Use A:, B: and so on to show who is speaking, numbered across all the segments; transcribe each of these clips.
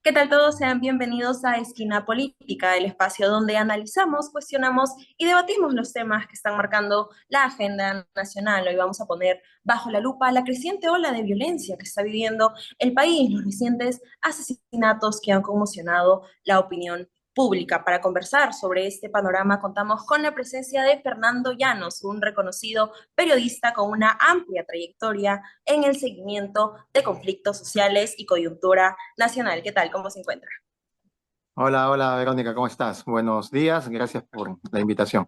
A: ¿Qué tal todos? Sean bienvenidos a Esquina Política, el espacio donde analizamos, cuestionamos y debatimos los temas que están marcando la agenda nacional. Hoy vamos a poner bajo la lupa la creciente ola de violencia que está viviendo el país, los recientes asesinatos que han conmocionado la opinión pública. Para conversar sobre este panorama contamos con la presencia de Fernando Llanos, un reconocido periodista con una amplia trayectoria en el seguimiento de conflictos sociales y coyuntura nacional. ¿Qué tal? ¿Cómo se encuentra?
B: Hola, hola Verónica, ¿cómo estás? Buenos días, gracias por la invitación.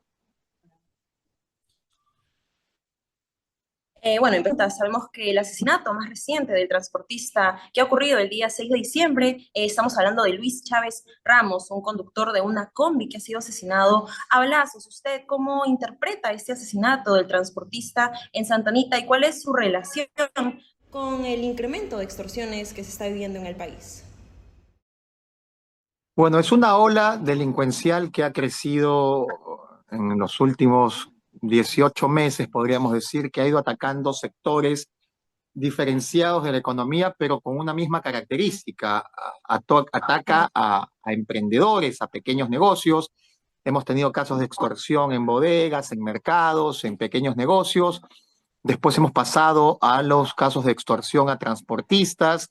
A: Bueno, en pregunta, sabemos que el asesinato más reciente del transportista que ha ocurrido el día 6 de diciembre, estamos hablando de Luis Chávez Ramos, un conductor de una combi que ha sido asesinado a balazos. ¿Usted cómo interpreta este asesinato del transportista en Santa Anita y cuál es su relación con el incremento de extorsiones que se está viviendo en el país?
B: Bueno, es una ola delincuencial que ha crecido en los últimos 18 meses, podríamos decir, que ha ido atacando sectores diferenciados de la economía, pero con una misma característica. Ataca a emprendedores, a pequeños negocios. Hemos tenido casos de extorsión en bodegas, en mercados, en pequeños negocios. Después hemos pasado a los casos de extorsión a transportistas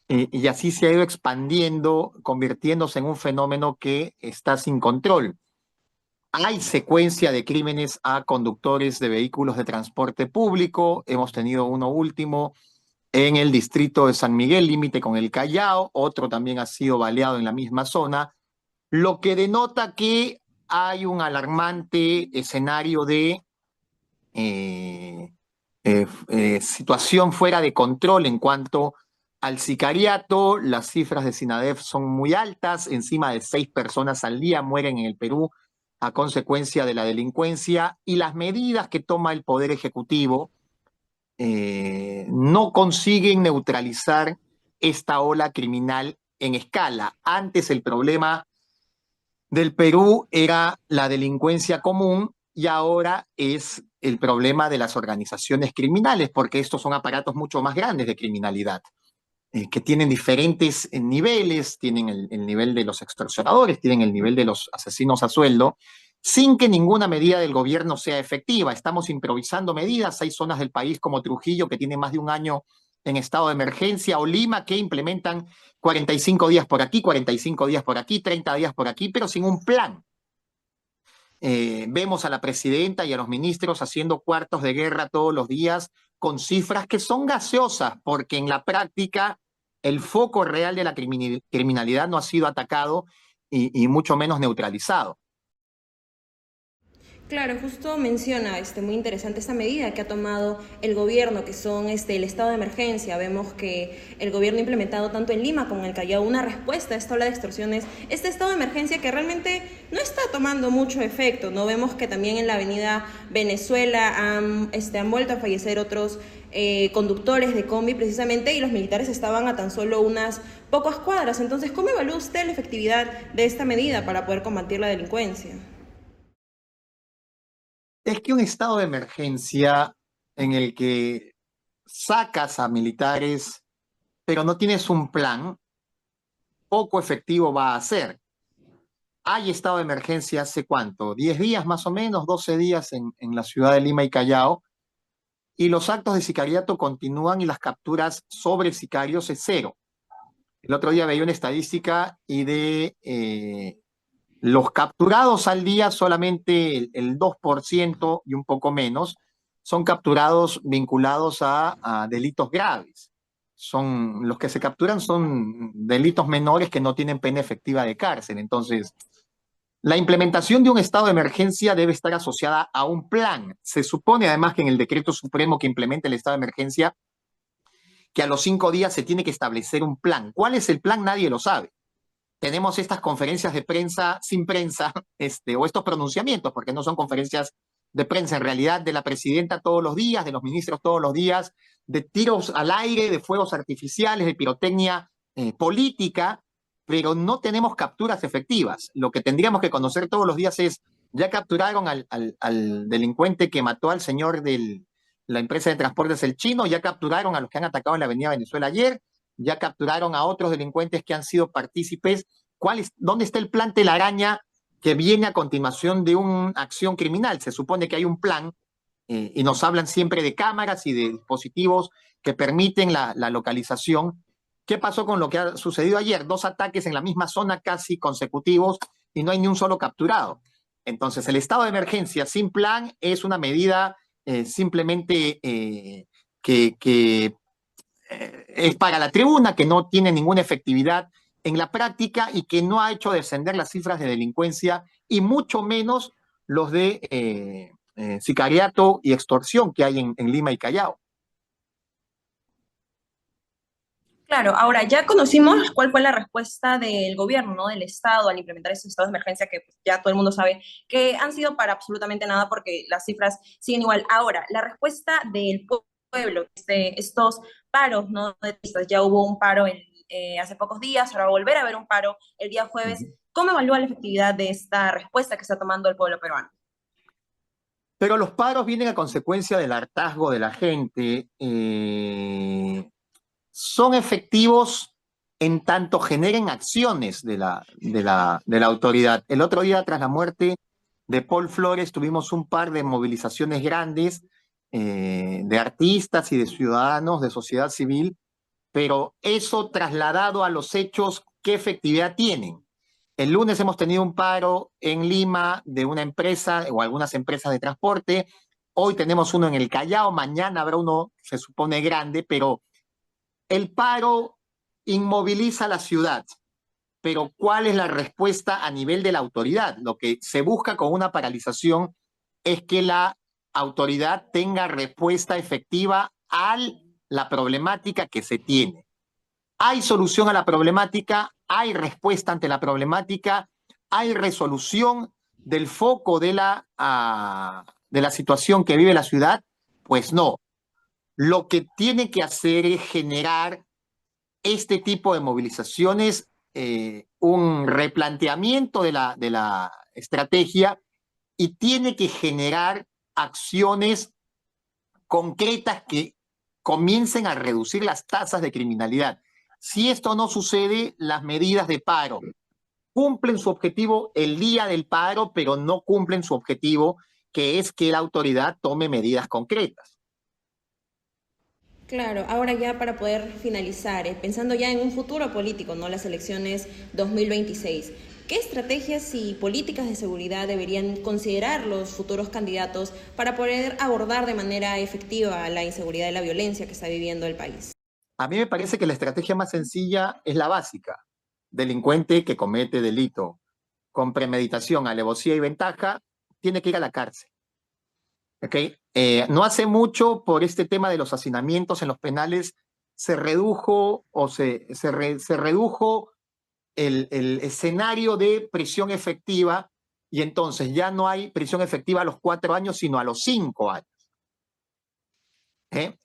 B: y así se ha ido expandiendo, convirtiéndose en un fenómeno que está sin control. Hay secuencia de crímenes a conductores de vehículos de transporte público. Hemos tenido uno último en el distrito de San Miguel, límite con el Callao. Otro también ha sido baleado en la misma zona, lo que denota que hay un alarmante escenario de eh, situación fuera de control en cuanto al sicariato. Las cifras de SINADEF son muy altas, encima de 6 personas al día mueren en el Perú a consecuencia de la delincuencia, y las medidas que toma el Poder Ejecutivo no consiguen neutralizar esta ola criminal en escala. Antes el problema del Perú era la delincuencia común y ahora es el problema de las organizaciones criminales, porque estos son aparatos mucho más grandes de criminalidad, que tienen diferentes niveles, tienen el nivel de los extorsionadores, tienen el nivel de los asesinos a sueldo, sin que ninguna medida del gobierno sea efectiva. Estamos improvisando medidas. Hay zonas del país como Trujillo, que tiene más de un año en estado de emergencia, o Lima, que implementan 45 días por aquí, 45 días por aquí, 30 días por aquí, pero sin un plan. Vemos a la presidenta y a los ministros haciendo cuartos de guerra todos los días con cifras que son gaseosas, porque en la práctica el foco real de la criminalidad no ha sido atacado y mucho menos neutralizado.
A: Claro, justo menciona muy interesante esta medida que ha tomado el gobierno, que son el estado de emergencia. Vemos que el gobierno ha implementado tanto en Lima como en el Callao una respuesta a esta ola de extorsiones. Este estado de emergencia que realmente no está tomando mucho efecto, ¿no? Vemos que también en la avenida Venezuela han vuelto a fallecer otros conductores de combi precisamente, y los militares estaban a tan solo unas pocas cuadras. Entonces, ¿cómo evalúa usted la efectividad de esta medida para poder combatir la delincuencia?
B: Es que un estado de emergencia en el que sacas a militares, pero no tienes un plan, poco efectivo va a ser. Hay estado de emergencia hace cuánto, 10 días más o menos, 12 días en la ciudad de Lima y Callao, y los actos de sicariato continúan y las capturas sobre sicarios es cero. El otro día veía una estadística y de los capturados al día, solamente el 2% y un poco menos son capturados vinculados a delitos graves. Son, los que se capturan son delitos menores que no tienen pena efectiva de cárcel. Entonces, la implementación de un estado de emergencia debe estar asociada a un plan. Se supone además que en el decreto supremo que implementa el estado de emergencia, que a los 5 días se tiene que establecer un plan. ¿Cuál es el plan? Nadie lo sabe. Tenemos estas conferencias de prensa sin prensa, o estos pronunciamientos, porque no son conferencias de prensa en realidad, de la presidenta todos los días, de los ministros todos los días, de tiros al aire, de fuegos artificiales, de pirotecnia política, pero no tenemos capturas efectivas. Lo que tendríamos que conocer todos los días es, ya capturaron al delincuente que mató al señor de la empresa de transportes El Chino, ya capturaron a los que han atacado en la avenida Venezuela ayer, ya capturaron a otros delincuentes que han sido partícipes. ¿Dónde está el plan telaraña que viene a continuación de una acción criminal? Se supone que hay un plan y nos hablan siempre de cámaras y de dispositivos que permiten la localización. ¿Qué pasó con lo que ha sucedido ayer? 2 ataques en la misma zona casi consecutivos y no hay ni un solo capturado. Entonces, el estado de emergencia sin plan es una medida simplemente que es para la tribuna, que no tiene ninguna efectividad en la práctica y que no ha hecho descender las cifras de delincuencia y mucho menos los de sicariato y extorsión que hay en Lima y Callao.
A: Claro, ahora ya conocimos cuál fue la respuesta del gobierno, ¿no? Del Estado al implementar estos estados de emergencia que pues, ya todo el mundo sabe que han sido para absolutamente nada porque las cifras siguen igual. Ahora, la respuesta del pueblo, de estos paros, ¿no? De turistas. Ya hubo un paro hace pocos días, ahora va a volver a haber un paro el día jueves. ¿Cómo evalúa la efectividad de esta respuesta que está tomando el pueblo peruano?
B: Pero los paros vienen a consecuencia del hartazgo de la gente. Son efectivos en tanto generen acciones de la autoridad. El otro día, tras la muerte de Paul Flores, tuvimos un par de movilizaciones grandes de artistas y de ciudadanos de sociedad civil, pero eso trasladado a los hechos, ¿qué efectividad tienen? El lunes hemos tenido un paro en Lima de una empresa o algunas empresas de transporte. Hoy tenemos uno en el Callao, mañana habrá uno, se supone, grande, pero el paro inmoviliza la ciudad. Pero ¿cuál es la respuesta a nivel de la autoridad? Lo que se busca con una paralización es que la autoridad tenga respuesta efectiva a la problemática que se tiene. Hay solución a la problemática, hay respuesta ante la problemática, hay resolución del foco de la situación que vive la ciudad. Pues no. Lo que tiene que hacer es generar este tipo de movilizaciones, un replanteamiento de la estrategia y tiene que generar acciones concretas que comiencen a reducir las tasas de criminalidad. Si esto no sucede, las medidas de paro cumplen su objetivo el día del paro, pero no cumplen su objetivo, que es que la autoridad tome medidas concretas.
A: Claro, ahora ya para poder finalizar, pensando ya en un futuro político, ¿no? Las elecciones 2026, ¿qué estrategias y políticas de seguridad deberían considerar los futuros candidatos para poder abordar de manera efectiva la inseguridad y la violencia que está viviendo el país?
B: A mí me parece que la estrategia más sencilla es la básica. Delincuente que comete delito con premeditación, alevosía y ventaja, tiene que ir a la cárcel. ¿Okay? No hace mucho, por este tema de los hacinamientos en los penales, se redujo el escenario de prisión efectiva y entonces ya no hay prisión efectiva a los 4 años, sino a los 5 años.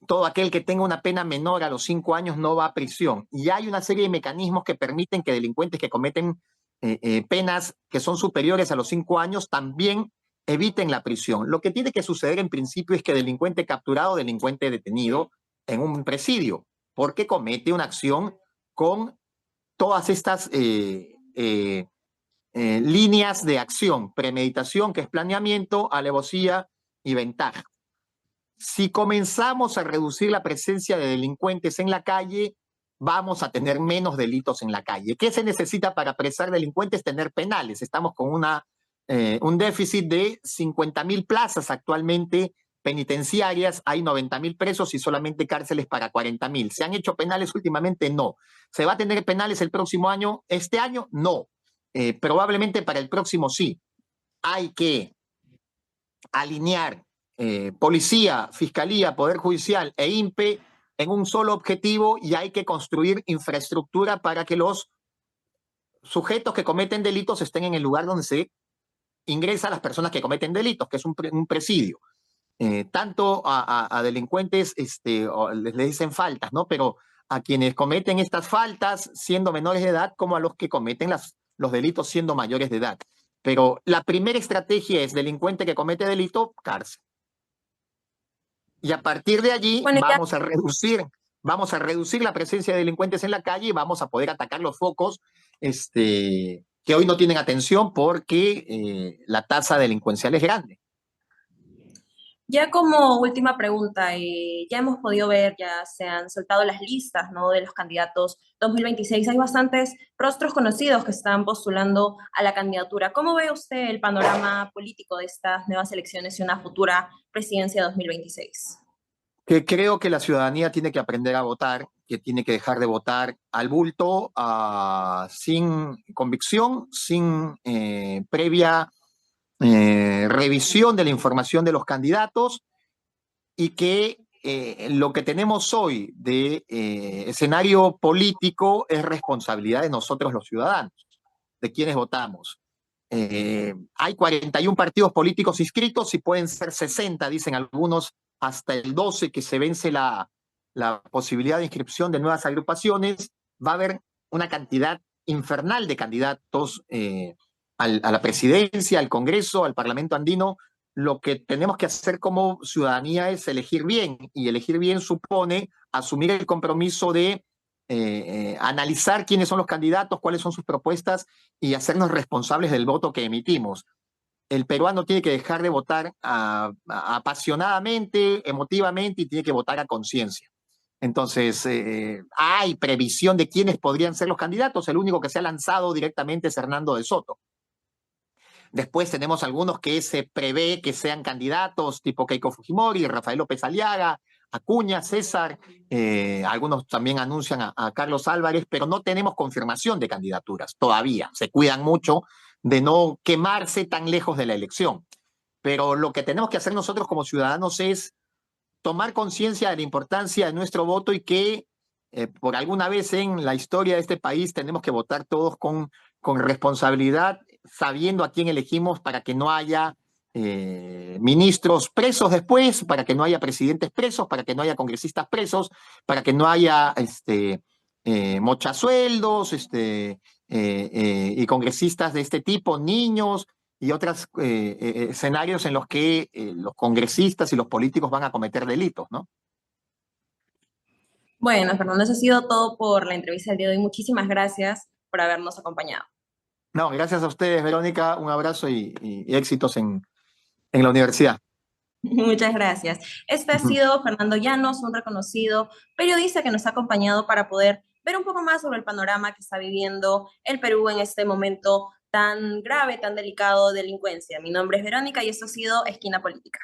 B: Todo aquel que tenga una pena menor a los 5 años no va a prisión. Y hay una serie de mecanismos que permiten que delincuentes que cometen penas que son superiores a los 5 años también eviten la prisión. Lo que tiene que suceder en principio es que delincuente capturado, delincuente detenido en un presidio, porque comete una acción con todas estas líneas de acción: premeditación, que es planeamiento, alevosía y ventaja. Si comenzamos a reducir la presencia de delincuentes en la calle, vamos a tener menos delitos en la calle. ¿Qué se necesita para apresar delincuentes? Tener penales. Estamos con un déficit de 50.000 plazas actualmente penitenciarias. Hay 90.000 presos y solamente cárceles para 40.000. ¿Se han hecho penales últimamente? No. ¿Se va a tener penales el próximo año? ¿Este año? No. Probablemente para el próximo sí. Hay que alinear policía, fiscalía, poder judicial e INPE en un solo objetivo, y hay que construir infraestructura para que los sujetos que cometen delitos estén en el lugar donde se ingresa a las personas que cometen delitos, que es un presidio. Tanto a delincuentes les dicen faltas, ¿no? Pero a quienes cometen estas faltas siendo menores de edad, como a los que cometen los delitos siendo mayores de edad. Pero la primera estrategia es: delincuente que comete delito, cárcel. Y a partir de allí
A: Bueno, ya
B: vamos a reducir la presencia de delincuentes en la calle y vamos a poder atacar los focos que hoy no tienen atención porque la tasa delincuencial es grande.
A: Ya como última pregunta, ya hemos podido ver, ya se han soltado las listas, ¿no?, de los candidatos 2026. Hay bastantes rostros conocidos que están postulando a la candidatura. ¿Cómo ve usted el panorama político de estas nuevas elecciones y una futura presidencia 2026?
B: Que creo que la ciudadanía tiene que aprender a votar, que tiene que dejar de votar al bulto, sin convicción, sin previa revisión de la información de los candidatos, y que lo que tenemos hoy de escenario político es responsabilidad de nosotros los ciudadanos, de quienes votamos. Hay 41 partidos políticos inscritos y pueden ser 60, dicen algunos, hasta el 12 que se vence la posibilidad de inscripción de nuevas agrupaciones. Va a haber una cantidad infernal de candidatos a la presidencia, al Congreso, al Parlamento andino. Lo que tenemos que hacer como ciudadanía es elegir bien, y elegir bien supone asumir el compromiso de analizar quiénes son los candidatos, cuáles son sus propuestas y hacernos responsables del voto que emitimos. El peruano tiene que dejar de votar apasionadamente, emotivamente, y tiene que votar a conciencia. Entonces, hay previsión de quiénes podrían ser los candidatos. El único que se ha lanzado directamente es Hernando de Soto. Después tenemos algunos que se prevé que sean candidatos, tipo Keiko Fujimori, Rafael López Aliaga, Acuña, César. Algunos también anuncian a Carlos Álvarez, pero no tenemos confirmación de candidaturas todavía. Se cuidan mucho de no quemarse tan lejos de la elección. Pero lo que tenemos que hacer nosotros como ciudadanos es tomar conciencia de la importancia de nuestro voto, y que por alguna vez en la historia de este país tenemos que votar todos con responsabilidad, sabiendo a quién elegimos, para que no haya ministros presos después, para que no haya presidentes presos, para que no haya congresistas presos, para que no haya mochasueldos y congresistas de este tipo, niños y otros escenarios en los que los congresistas y los políticos van a cometer delitos, ¿no?
A: Bueno, Fernando, eso ha sido todo por la entrevista del día de hoy. Muchísimas gracias por habernos acompañado.
B: No, gracias a ustedes, Verónica. Un abrazo y éxitos en la universidad.
A: Muchas gracias. Este ha sido Fernando Llanos, un reconocido periodista que nos ha acompañado para poder ver un poco más sobre el panorama que está viviendo el Perú en este momento tan grave, tan delicado de delincuencia. Mi nombre es Verónica y esto ha sido Esquina Política.